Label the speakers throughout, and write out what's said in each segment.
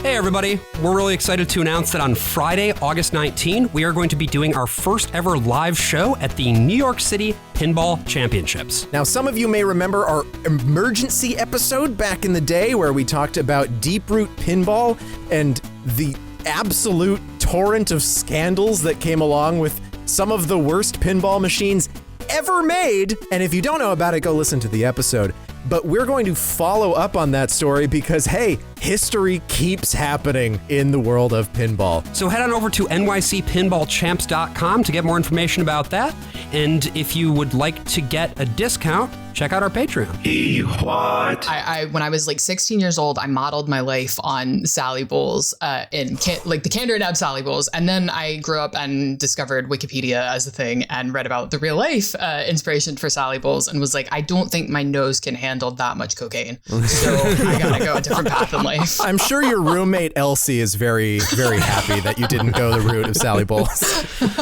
Speaker 1: Hey everybody, we're really excited to announce that on Friday, August 19, we are going to be doing our first ever live show at the New York City Pinball Championships.
Speaker 2: Now, some of you may remember our emergency episode back in the day where we talked about deep-root pinball and the absolute torrent of scandals that came along with some of the worst pinball machines ever made. And if you don't know about it, go listen to the episode. But we're going to follow up on that story because, hey, history keeps happening in the world of pinball.
Speaker 1: So head on over to nycpinballchamps.com to get more information about that. And if you would like to get a discount, check out our Patreon.
Speaker 3: What? When I was like 16 years old, I modeled my life on Sally Bowles, the Candor and Ab Sally Bowles. And then I grew up and discovered Wikipedia as a thing and read about the real life inspiration for Sally Bowles and was like, I don't think my nose can handle that much cocaine. So I gotta go a different path in life.
Speaker 2: I'm sure your roommate Elsie is very, very happy that you didn't go the route of Sally Bowles.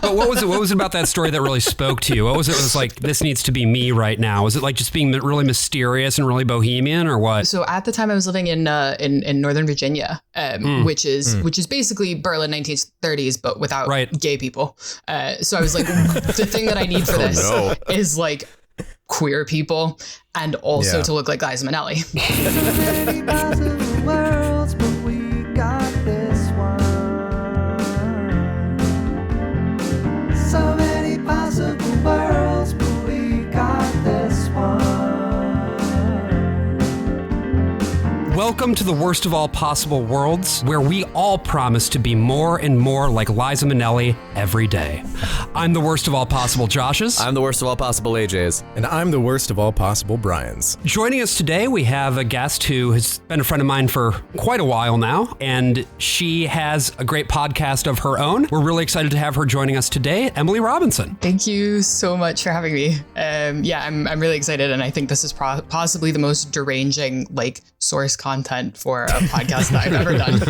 Speaker 1: But what was it about that story that really spoke to you? What was it? It was like, this needs to be me right now. Was it like just being really mysterious and really bohemian, or what?
Speaker 3: So at the time I was living in Northern Virginia, which is basically Berlin 1930s, but without gay people. So I was like, the thing that I need for this is like queer people and also to look like Liza Minnelli.
Speaker 1: Welcome to the worst of all possible worlds, where we all promise to be more and more like Liza Minnelli every day. I'm the worst of all possible Joshes.
Speaker 4: I'm the worst of all possible AJs.
Speaker 2: And I'm the worst of all possible Brians.
Speaker 1: Joining us today, we have a guest who has been a friend of mine for quite a while now, and she has a great podcast of her own. We're really excited to have her joining us today, Emily Robinson.
Speaker 3: Thank you so much for having me. I'm really excited, and I think this is possibly the most deranging source content for a podcast that I've ever done.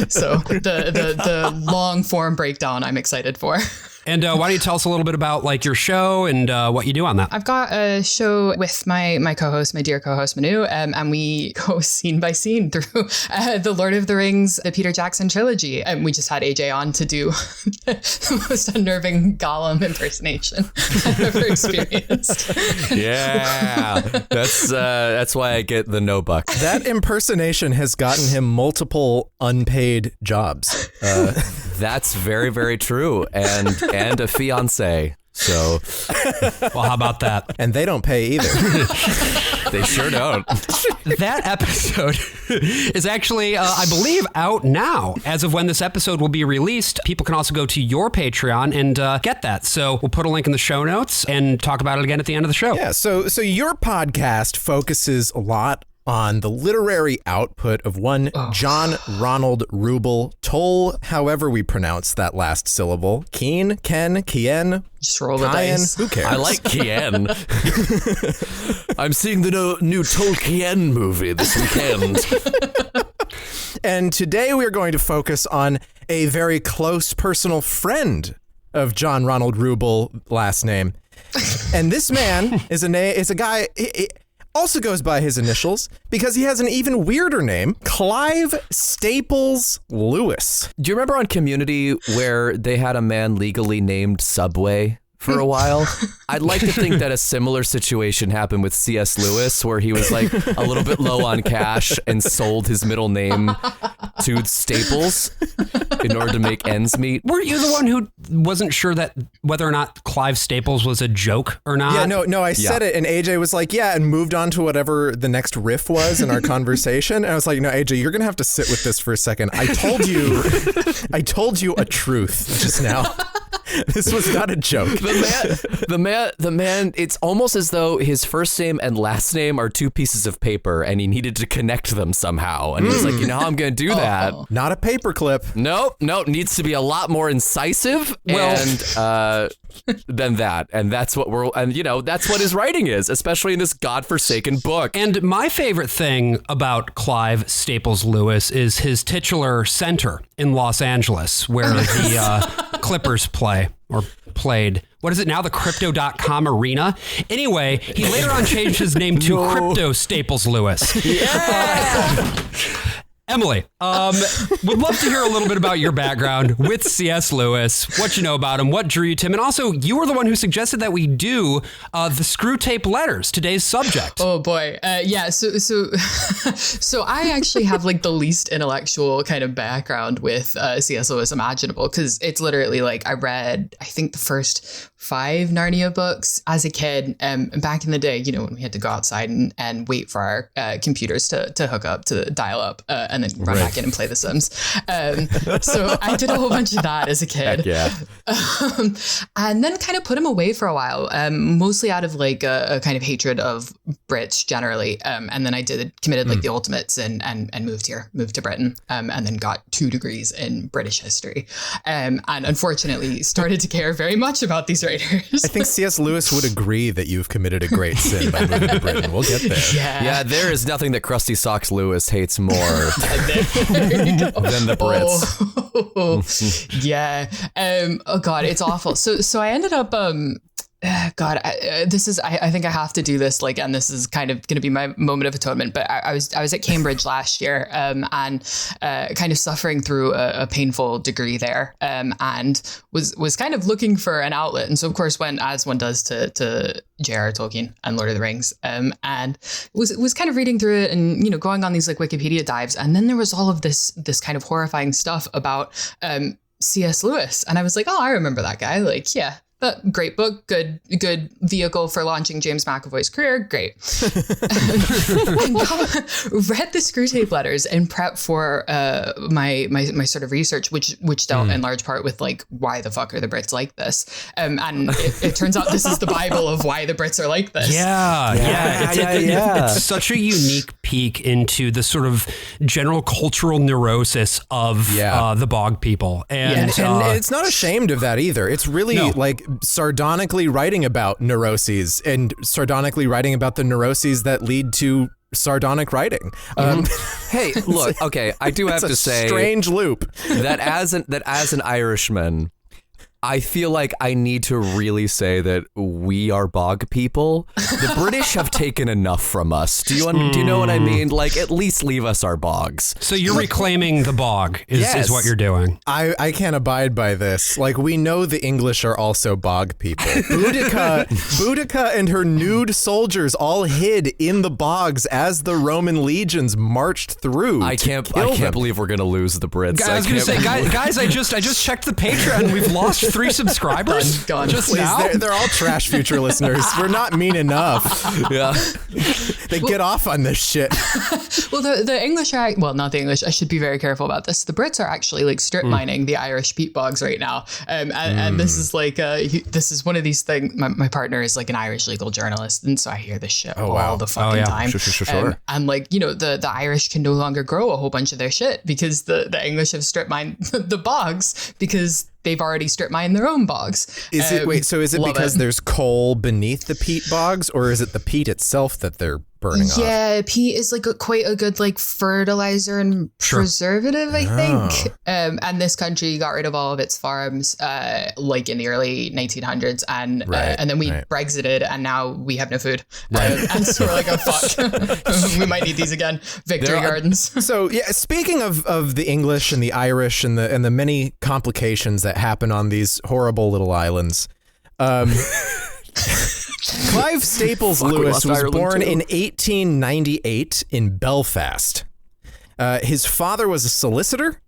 Speaker 3: So the long form breakdown I'm excited for.
Speaker 1: And why don't you tell us a little bit about your show and what you do on that?
Speaker 3: I've got a show with my co-host, my dear co-host Manu, and we go scene by scene through the Lord of the Rings, the Peter Jackson trilogy. And we just had AJ on to do the most unnerving Gollum impersonation I've ever experienced.
Speaker 4: Yeah, that's why I get the no buck.
Speaker 2: That impersonation has gotten him multiple unpaid jobs.
Speaker 4: That's very, very true. And a fiance. So,
Speaker 1: well, how about that?
Speaker 2: And they don't pay either.
Speaker 4: They sure don't.
Speaker 1: That episode is actually, I believe, out now. As of when this episode will be released, people can also go to your Patreon and get that. So we'll put a link in the show notes and talk about it again at the end of the show.
Speaker 2: Yeah, so your podcast focuses a lot on the literary output of one John Ronald Rubel, Toll, however we pronounce that last syllable. Keen, Ken, Kien,
Speaker 3: just roll the dice.
Speaker 2: Who cares?
Speaker 4: I like Kien. I'm seeing the new Tolkien movie this weekend.
Speaker 2: And today we are going to focus on a very close personal friend of John Ronald Rubel, last name. And this man is a guy... also goes by his initials because he has an even weirder name, Clive Staples Lewis.
Speaker 4: Do you remember on Community where they had a man legally named Subway for a while? I'd like to think that a similar situation happened with C.S. Lewis, where he was a little bit low on cash and sold his middle name to Staples in order to make ends meet.
Speaker 1: Weren't you the one who wasn't sure that whether or not Clive Staples was a joke or not?
Speaker 2: Yeah, no, I said it, and AJ was like, yeah, and moved on to whatever the next riff was in our conversation. And I was like, no, AJ, you're gonna have to sit with this for a second. I told you a truth just now. This was not a joke.
Speaker 4: The man, it's almost as though his first name and last name are two pieces of paper and he needed to connect them somehow. And he's like, you know how I'm going to do that?
Speaker 2: Not a paperclip.
Speaker 4: Nope. Needs to be a lot more incisive than that. And that's what that's what his writing is, especially in this godforsaken book.
Speaker 1: And my favorite thing about Clive Staples Lewis is his titular center in Los Angeles, where the Clippers play or played. What is it now? The Crypto.com Arena? Anyway, he later on changed his name to Crypto Staples Lewis.
Speaker 4: Yeah!
Speaker 1: Emily, Would love to hear a little bit about your background with C.S. Lewis, what you know about him, what drew you to him, and also you were the one who suggested that we do the Screwtape Letters, today's subject.
Speaker 3: Oh boy, yeah. So I actually have like the least intellectual kind of background with C.S. Lewis imaginable, because it's literally like I read, I think, the first 5 Narnia books as a kid. Back in the day, when we had to go outside and wait for our computers to hook up to dial up and then run back in and play The Sims. So I did a whole bunch of that as a kid.
Speaker 4: Yeah.
Speaker 3: And then kind of put him away for a while, mostly out of like a kind of hatred of Brits generally. And then I committed like the ultimates and moved to Britain, and then got 2 degrees in British history. And unfortunately started to care very much about these writers.
Speaker 2: I think C.S. Lewis would agree that you've committed a great sin by moving to Britain. We'll get there.
Speaker 3: Yeah,
Speaker 4: there is nothing that Krusty Socks Lewis hates more than the Brits.
Speaker 3: Yeah. Oh God, it's awful. So I ended up, God, I think I have to do this, like, and this is kind of going to be my moment of atonement, but I was at Cambridge last year, and kind of suffering through a painful degree there, and was kind of looking for an outlet. And so of course went, as one does, to J.R.R. Tolkien and Lord of the Rings, and was kind of reading through it and, going on these like Wikipedia dives. And then there was all of this kind of horrifying stuff about C.S. Lewis. And I was like, oh, I remember that guy. Like, yeah. Great book, good vehicle for launching James McAvoy's career. Great. And read the Screwtape Letters in prep for my sort of research, which dealt in large part with like, why the fuck are the Brits like this? And it turns out this is the Bible of why the Brits are like this.
Speaker 1: It's such a unique peek into the sort of general cultural neurosis of the bog people, and
Speaker 2: it's not ashamed of that either. It's really like sardonically writing about neuroses and sardonically writing about the neuroses that lead to sardonic writing.
Speaker 4: Hey, look, okay, I do have to say,
Speaker 2: strange loop
Speaker 4: that as an Irishman, I feel like I need to really say that we are bog people. The British have taken enough from us. Do you know what I mean? Like, at least leave us our bogs.
Speaker 1: So you're reclaiming the bog is what you're doing.
Speaker 2: I can't abide by this. Like, we know the English are also bog people. Boudica and her nude soldiers all hid in the bogs as the Roman legions marched through.
Speaker 4: I can't believe we're gonna lose the Brits.
Speaker 1: I was gonna say, guys, I just checked the Patreon. We've lost 3 subscribers.
Speaker 3: Done.
Speaker 1: Just
Speaker 2: Please,
Speaker 1: now.
Speaker 2: they're all trash future listeners. We're not mean enough.
Speaker 4: Yeah.
Speaker 2: They get off on this shit.
Speaker 3: Well, the English are, well, not the English. I should be very careful about this. The Brits are actually like strip mining the Irish peat bogs right now. And this is like, this is one of these things. My partner is like an Irish legal journalist. And so I hear this shit all the fucking time.
Speaker 2: Sure.
Speaker 3: And like, the Irish can no longer grow a whole bunch of their shit because the English have strip mined the bogs because they've already strip mined their own bogs.
Speaker 2: Is it because there's coal beneath the peat bogs, or is it the peat itself that they're burning off?
Speaker 3: Yeah, peat is like quite a good like fertilizer and preservative, I think. And this country got rid of all of its farms like in the early 1900s, and then we Brexited, and now we have no food. And so we're like, oh fuck, we might need these again. Victory gardens.
Speaker 2: So yeah, speaking of the English and the Irish and the many complications that happen on these horrible little islands. Clive Staples Lewis was born in 1898 in Belfast. His father was a solicitor,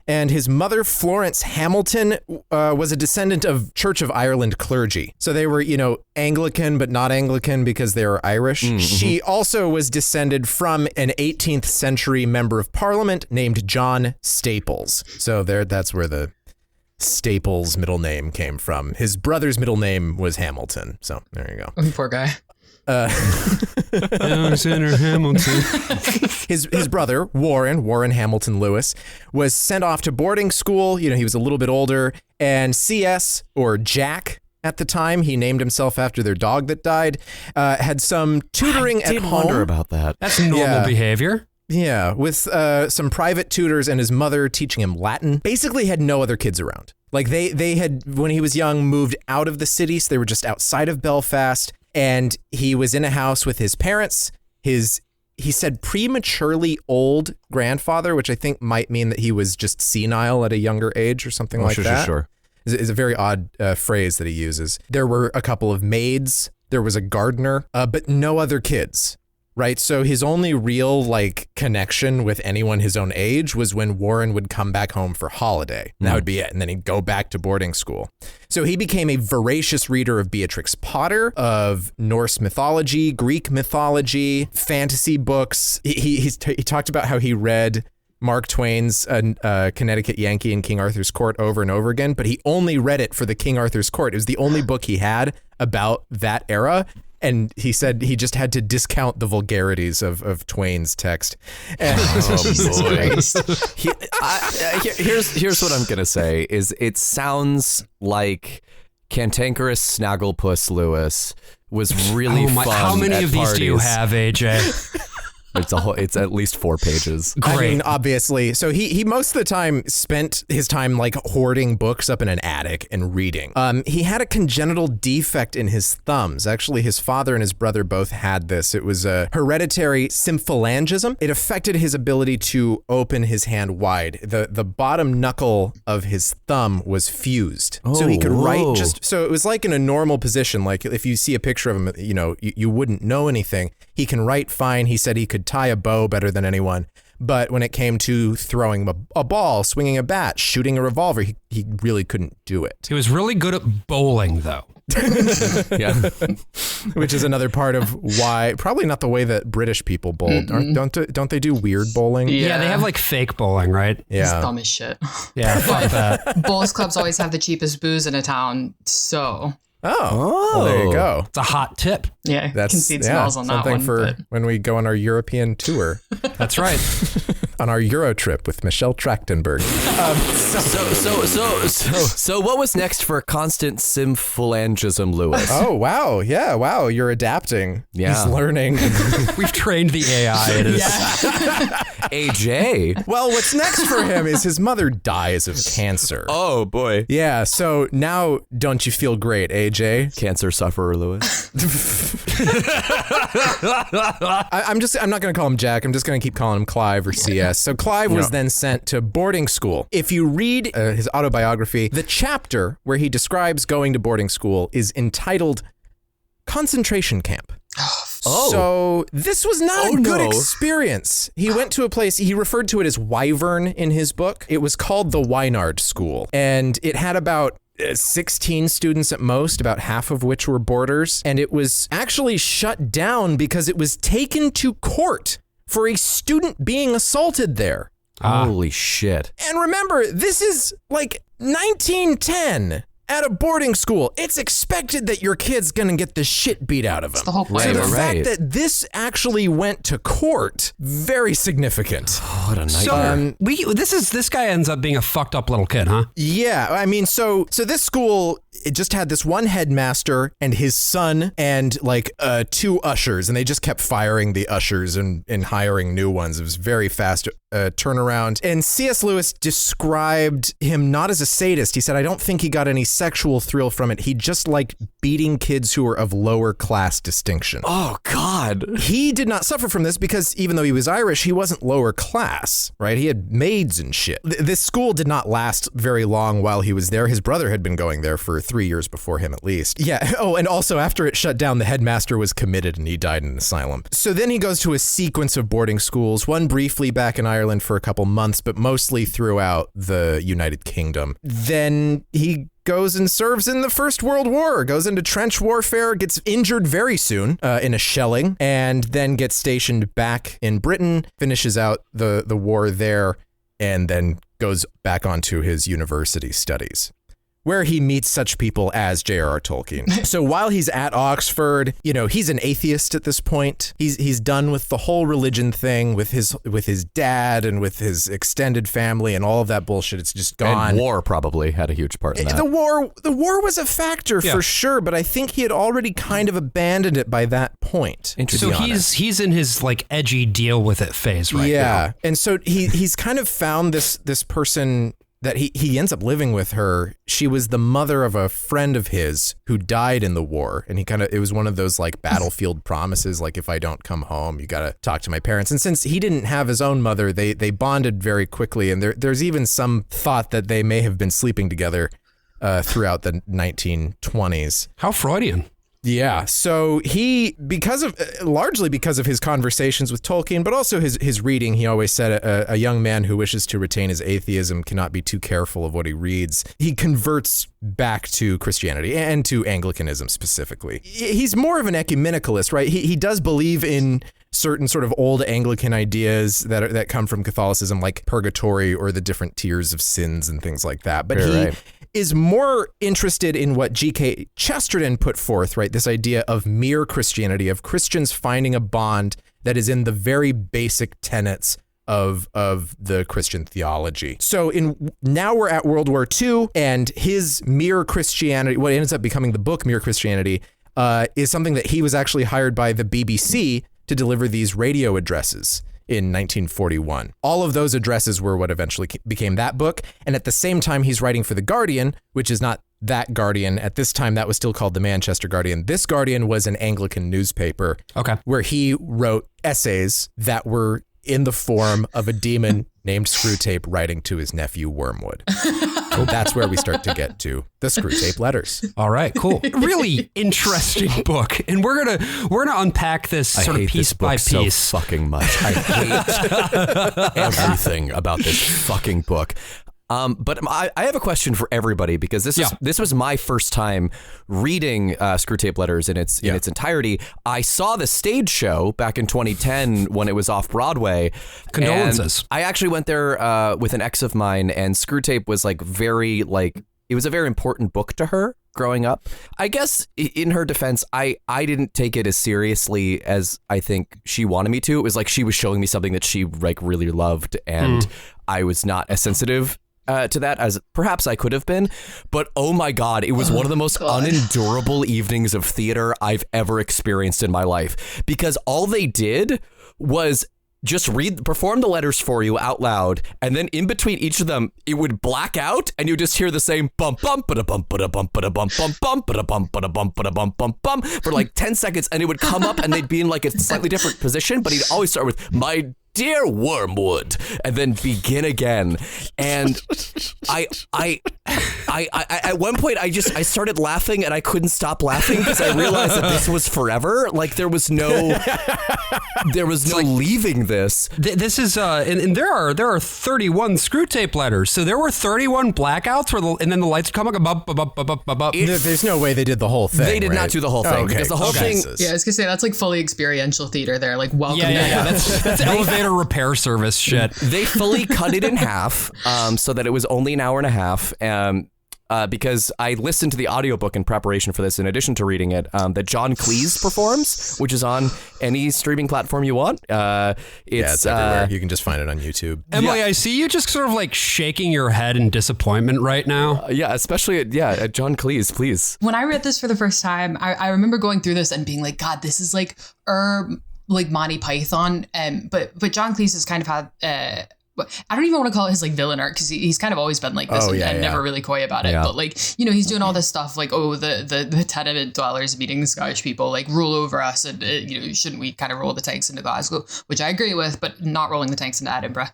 Speaker 2: and his mother, Florence Hamilton, was a descendant of Church of Ireland clergy. So they were, Anglican, but not Anglican because they were Irish. Mm-hmm. She also was descended from an 18th century member of parliament named John Staples. So that's where the Staples middle name came from. His brother's middle name was Hamilton. So there you go.
Speaker 3: Poor guy.
Speaker 1: Alexander Hamilton.
Speaker 2: His brother, Warren Hamilton Lewis, was sent off to boarding school. He was a little bit older, and CS, or Jack at the time, he named himself after their dog that died, had some tutoring at home.
Speaker 4: I did wonder about that.
Speaker 1: That's normal behavior.
Speaker 2: Yeah, with some private tutors and his mother teaching him Latin. Basically had no other kids around. Like they had, when he was young, moved out of the city, so they were just outside of Belfast. And he was in a house with his parents, his he said prematurely old grandfather, which I think might mean that he was just senile at a younger age or something like that.
Speaker 4: Sure.
Speaker 2: Is a very odd phrase that he uses. There were a couple of maids. There was a gardener, but no other kids. Right. So his only real like connection with anyone his own age was when Warren would come back home for holiday. And that would be it. And then he'd go back to boarding school. So he became a voracious reader of Beatrix Potter, of Norse mythology, Greek mythology, fantasy books. He talked about how he read Mark Twain's Connecticut Yankee in King Arthur's Court over and over again, but he only read it for the King Arthur's Court. It was the only book he had about that era. And he said he just had to discount the vulgarities of Twain's text. And,
Speaker 3: Jesus Christ.
Speaker 4: Here's what I'm going to say is it sounds like Cantankerous Snagglepuss Lewis was really fun.
Speaker 1: How many
Speaker 4: at
Speaker 1: of these
Speaker 4: parties.
Speaker 1: do you have, AJ?
Speaker 4: It's at least 4 pages.
Speaker 2: I mean, obviously. So he most of the time spent his time like hoarding books up in an attic and reading. He had a congenital defect in his thumbs. Actually, his father and his brother both had this. It was a hereditary symphalangism. It affected his ability to open his hand wide. The bottom knuckle of his thumb was fused. So he could write so it was like in a normal position. Like if you see a picture of him, you wouldn't know anything. He can write fine. He said he could tie a bow better than anyone. But when it came to throwing a ball, swinging a bat, shooting a revolver, he really couldn't do it.
Speaker 1: He was really good at bowling, though.
Speaker 4: Yeah.
Speaker 2: Which is another part of why, probably not the way that British people bowl. Don't they do weird bowling?
Speaker 1: Yeah, they have like fake bowling, right?
Speaker 2: Yeah.
Speaker 3: It's dumb as shit.
Speaker 1: Yeah, fuck that.
Speaker 3: Bowls clubs always have the cheapest booze in a town, so...
Speaker 2: Oh, well, there you go.
Speaker 1: It's a hot tip.
Speaker 3: Yeah,
Speaker 2: That's
Speaker 3: concede smells on that
Speaker 2: something
Speaker 3: one.
Speaker 2: for when we go on our European tour.
Speaker 1: That's right.
Speaker 2: On our Euro trip with Michelle Trachtenberg.
Speaker 4: So what was next for constant symphalangism Lewis?
Speaker 2: Oh, wow. Yeah, wow. You're adapting.
Speaker 4: Yeah.
Speaker 2: He's learning.
Speaker 1: We've trained the AI. It is.
Speaker 4: AJ.
Speaker 2: Well, what's next for him is his mother dies of cancer.
Speaker 4: Oh boy.
Speaker 2: Yeah, so now don't you feel great, AJ?
Speaker 4: Cancer sufferer Lewis.
Speaker 2: I'm not going to call him Jack. I'm just going to keep calling him Clive or CS. So Clive was then sent to boarding school. If you read his autobiography, the chapter where he describes going to boarding school is entitled Concentration Camp.
Speaker 4: Oh.
Speaker 2: So this was not a good experience. He went to a place, he referred to it as Wyvern in his book. It was called the Wynard School, and it had about 16 students at most, about half of which were boarders. And it was actually shut down because it was taken to court for a student being assaulted there.
Speaker 4: Holy shit.
Speaker 2: And remember, this is like 1910 at a boarding school. It's expected that your kid's gonna get the shit beat out of him.
Speaker 3: The whole point.
Speaker 2: So the
Speaker 4: Right.
Speaker 2: fact that this actually went to court, very significant.
Speaker 4: What a nightmare.
Speaker 1: So this guy ends up being a fucked up little kid, huh?
Speaker 2: Yeah, I mean, so this school, it just had this one headmaster and his son and like 2 ushers, and they just kept firing the ushers and hiring new ones. It was very fast turnaround. And C.S. Lewis described him not as a sadist. He said, I don't think he got any sexual thrill from it. He just liked beating kids who were of lower class distinction.
Speaker 4: Oh God.
Speaker 2: He did not suffer from this because even though he was Irish, he wasn't lower class, right? He had maids and shit. This school did not last very long while he was there. His brother had been going there for 3 years before him at least. Yeah. Oh, and also after it shut down, the headmaster was committed and he died in an asylum. So then he goes to a sequence of boarding schools, one briefly back in Ireland for a couple months, but mostly throughout the United Kingdom. Then he goes and serves in the First World War, goes into trench warfare, gets injured very soon in a shelling, and then gets stationed back in Britain, finishes out the war there, and then goes back onto his university studies, where he meets such people as J.R.R. Tolkien. So while he's at Oxford, he's an atheist at this point. He's done with the whole religion thing with his dad and with his extended family and all of that bullshit. It's just gone.
Speaker 4: And war probably had a huge part in that.
Speaker 2: The war was a factor for sure, but I think he had already kind of abandoned it by that point.
Speaker 1: So he's in his like edgy deal with it phase right now.
Speaker 2: Yeah. And so he's kind of found this person that he ends up living with her. She was the mother of a friend of his who died in the war. And it was one of those like battlefield promises, like if I don't come home, you got to talk to my parents. And since he didn't have his own mother, they bonded very quickly. And there's even some thought that they may have been sleeping together throughout the 1920s.
Speaker 1: How Freudian.
Speaker 2: Yeah. So largely because of his conversations with Tolkien, but also his reading, he always said a young man who wishes to retain his atheism cannot be too careful of what he reads. He converts back to Christianity and to Anglicanism specifically. He's more of an ecumenicalist, right? He does believe in certain sort of old Anglican ideas that come from Catholicism, like purgatory or the different tiers of sins and things like that. But he is more interested in what G.K. Chesterton put forth, right? This idea of mere Christianity, of Christians finding a bond that is in the very basic tenets of the Christian theology. So now we're at World War II, and his Mere Christianity, what ends up becoming the book Mere Christianity, is something that he was actually hired by the BBC to deliver these radio addresses in 1941. All of those addresses were what eventually became that book. And at the same time, he's writing for The Guardian, which is not that Guardian. At this time, that was still called the Manchester Guardian. This Guardian was an Anglican newspaper where he wrote essays that were in the form of a demon named Screwtape writing to his nephew Wormwood. So that's where we start to get to the Screwtape Letters.
Speaker 1: All right, cool. Really interesting book. And we're gonna unpack this sort of piece by piece.
Speaker 4: So fucking much. I hate everything about this fucking book. But I have a question for everybody, because this was my first time reading Screwtape Letters in its entirety. I saw the stage show back in 2010 when it was off Broadway.
Speaker 1: Condolences.
Speaker 4: I actually went there with an ex of mine, and Screwtape was it was a very important book to her growing up. I guess in her defense, I didn't take it as seriously as I think she wanted me to. It was like she was showing me something that she really loved, and I was not as sensitive to that as perhaps I could have been. But oh my God, it was one of the most unendurable evenings of theater I've ever experienced in my life, because all they did was just perform the letters for you out loud, and then in between each of them, it would black out, and you just hear the same bump bump ba bump ba bump ba bump bump bump ba bump ba bump ba bump bump bump for like 10 seconds, and it would come up, and they'd be in like a slightly different position, but he'd always start with "My dear Wormwood," and then begin again. And I at one point I started laughing, and I couldn't stop laughing because I realized that this was forever. Like there was no leaving this.
Speaker 1: This is and there are 31 Screwtape Letters, so there were 31 blackouts and then the lights come up.
Speaker 2: There's no way they did the whole thing.
Speaker 4: They did not do the whole thing, because the whole thing.
Speaker 3: Yeah, I was gonna say that's like fully experiential theater there. Like welcome.
Speaker 1: Yeah. That's elevator repair service shit.
Speaker 4: They fully cut it in half, so that it was only an hour and a half. Because I listened to the audiobook in preparation for this, in addition to reading it, that John Cleese performs, which is on any streaming platform you want.
Speaker 2: It's everywhere. You can just find it on YouTube.
Speaker 1: Emily, I see you just sort of like shaking your head in disappointment right now.
Speaker 4: Especially at John Cleese, please.
Speaker 3: When I read this for the first time, I remember going through this and being like, God, this is like Monty Python. But John Cleese has kind of had I don't even want to call it his like villain arc, because he's kind of always been like this and never really coy about it. But like, he's doing all this stuff like, the tenement dwellers meeting the Scottish people like rule over us, and shouldn't we kind of roll the tanks into Glasgow, which I agree with, but not rolling the tanks into Edinburgh.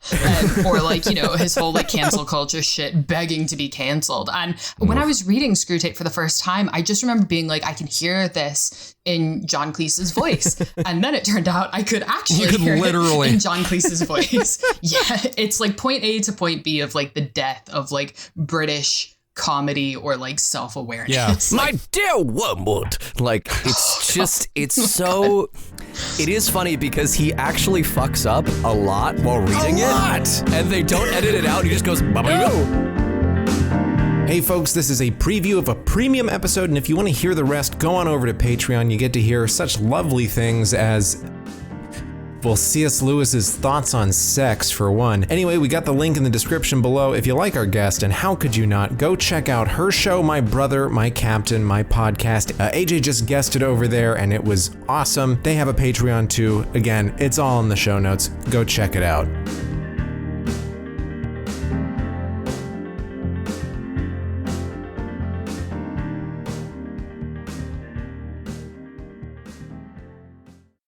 Speaker 3: Or like, his whole like cancel culture shit, begging to be canceled. And when I was reading Screwtape for the first time, I just remember being like, I can hear this in John Cleese's voice. And then it turned out I could actually hear it in John Cleese's voice. Yeah, it's like point A to point B of like the death of like British comedy or like self-awareness.
Speaker 1: Yeah.
Speaker 4: My dear Wormwood. Like it's just, it's so, it is funny because he actually fucks up a lot while reading it. And they don't edit it out. He just goes,
Speaker 2: Hey folks, this is a preview of a premium episode, and if you want to hear the rest, go on over to Patreon. You get to hear such lovely things as, well, C.S. Lewis's thoughts on sex, for one. Anyway, we got the link in the description below. If you like our guest, and how could you not, go check out her show, My Brother, My Captain, My Podcast. AJ just guested over there, and it was awesome. They have a Patreon too. Again, it's all in the show notes. Go check it out.